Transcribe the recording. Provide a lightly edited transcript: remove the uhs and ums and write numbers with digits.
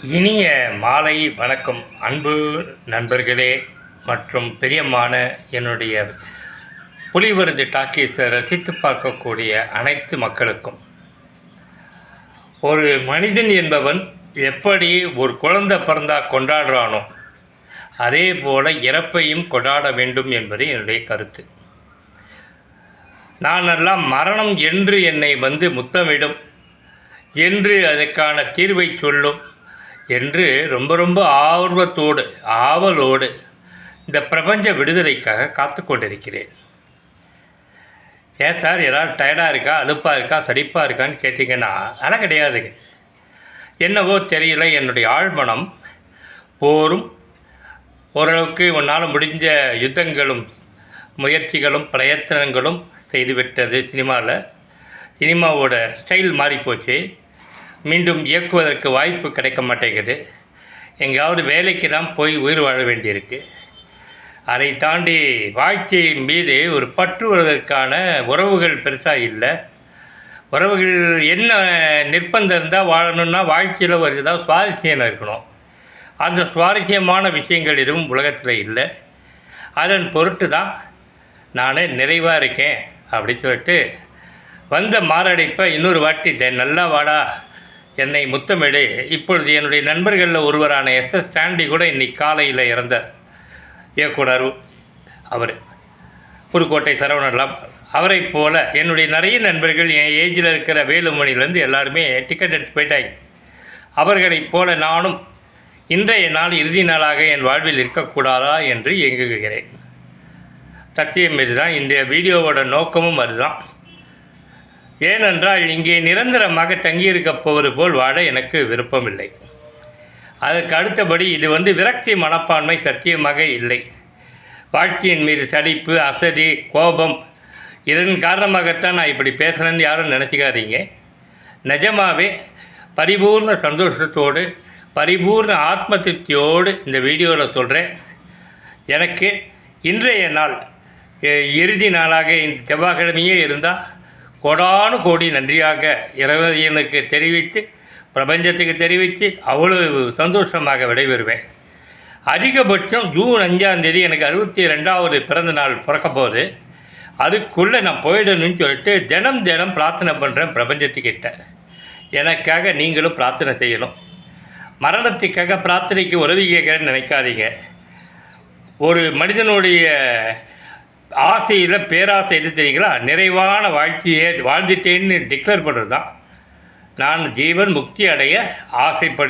இனிய மாலை வணக்கம் அன்பு நண்பர்களே மற்றும் பிரியமான என்னுடைய புலிவருது டாக்கீஸை ரசித்து பார்க்கக்கூடிய அனைத்து மக்களுக்கும். ஒரு மனிதன் என்பவன் எப்படி ஒரு குழந்தை பிறந்தா கொண்டாடுறானோ அதே போல இறப்பையும் கொண்டாட வேண்டும் என்பது என்னுடைய கருத்து. நானெல்லாம் மரணம் என்று என்னை முத்தமிடும் என்று அதற்கான தீர்வை சொல்லும் என்று ரொம்ப ஆர்வத்தோடு ஆவலோடு இந்த பிரபஞ்ச விடுதலைக்காக காத்து கொண்டிருக்கிறேன். ஏன் சார் ஏதாவது டயர்டாக இருக்கா, அலுப்பாக இருக்கா, சடிப்பாக இருக்கான்னு கேட்டிங்கன்னா அதெல்லாம் கிடையாதுங்க. என்னவோ தெரியல, என்னுடைய ஆழ்மனம் போரும் ஓரளவுக்கு உன்னால் முடிஞ்ச யுத்தங்களும் முயற்சிகளும் பிரயத்தனங்களும் செய்துவிட்டது. சினிமாவோட ஸ்டைல் மாறிப்போச்சு. மீண்டும் இயக்குவதற்கு வாய்ப்பு கிடைக்க மாட்டேங்குது. எங்கேயாவது வேலைக்கு தான் போய் உயிர் வாழ வேண்டியிருக்கு. அதை தாண்டி வாழ்க்கையின் மீது ஒரு பற்று வருவதற்கான உறவுகள் பெருசாக இல்லை. உறவுகள் என்ன நிர்பந்தம் இருந்தால் வாழணுன்னா வாழ்க்கையில் ஒரு ஏதாவது சுவாரஸ்யம் இருக்கணும். அந்த சுவாரஸ்யமான விஷயங்கள் எதுவும் உலகத்தில் இல்லை. அதன் பொருட்டு தான் நான் நிறைவாக இருக்கேன் அப்படின்னு சொல்லிட்டு வந்த மாரடைப்பை இன்னொரு வாட்டி நல்லா வாடா, என்னை முத்தமிடு. இப்பொழுது என்னுடைய நண்பர்களில் ஒருவரான எஸ்எஸ் ஸ்டாண்டி கூட இன்றைக்கி காலையில் இறந்தார். இயக்குனர் அவர் புதுக்கோட்டை சரவணெல்லாம். அவரை போல் என்னுடைய நிறைய நண்பர்கள் என் ஏஜில் இருக்கிற வேலுமணிலேருந்து எல்லாருமே டிக்கெட் எடுத்து போயிட்டாங்க. அவர்களைப் போல நானும் இன்றைய நாள் இறுதி நாளாக என் வாழ்வில் இருக்கக்கூடாதா என்று இயங்குகிறேன். சத்தியம் இதுதான். இந்த வீடியோவோட நோக்கமும் அதுதான். ஏனென்றால் இங்கே நிரந்தரமாக தங்கியிருக்க போவது போல் வாழ எனக்கு விருப்பமில்லை. அதற்கு அடுத்தபடி இது விரக்தி மனப்பான்மை சத்தியமாக இல்லை. வாழ்க்கையின் மீது சலிப்பு, அசதி, கோபம் இதன் காரணமாகத்தான் நான் இப்படி பேசுகிறேன்னு யாரும் நினச்சிக்காதீங்க. நிஜமாகவே பரிபூர்ண சந்தோஷத்தோடு பரிபூர்ண ஆத்ம திருப்தியோடு இந்த வீடியோவில் சொல்கிறேன். எனக்கு இன்றைய நாள் இறுதி நாளாக இந்த செவ்வாய்க்கிழமையே இருந்தால் கோடானு கோடி நன்றியாக இறைவனுக்கு தெரிவித்து பிரபஞ்சத்துக்கு தெரிவித்து அவ்வளவு சந்தோஷமாக விடைபெறுவேன். அதிகபட்சம் ஜூன் 5 எனக்கு 62வது பிறந்த நாள் பிறக்க போகுது. அதுக்குள்ளே நான் போயிடணும்னு சொல்லிட்டு தினம் பிரார்த்தனை பண்ணுறேன் பிரபஞ்சத்துக்கிட்ட. எனக்காக நீங்களும் பிரார்த்தனை செய்யணும். மரணத்துக்காக பிரார்த்தனைக்கு உதவி கேட்குறேன்னு நினைக்காதீங்க. ஒரு மனிதனுடைய ஆசையில் பேராசை எது தெரியுங்களா? நிறைவான வாழ்க்கையை வாழ்ந்துட்டேன்னு டிக்ளேர் பண்ணுறது தான். நான் ஜீவன் முக்தி அடைய ஆசைப்படுகிறேன்.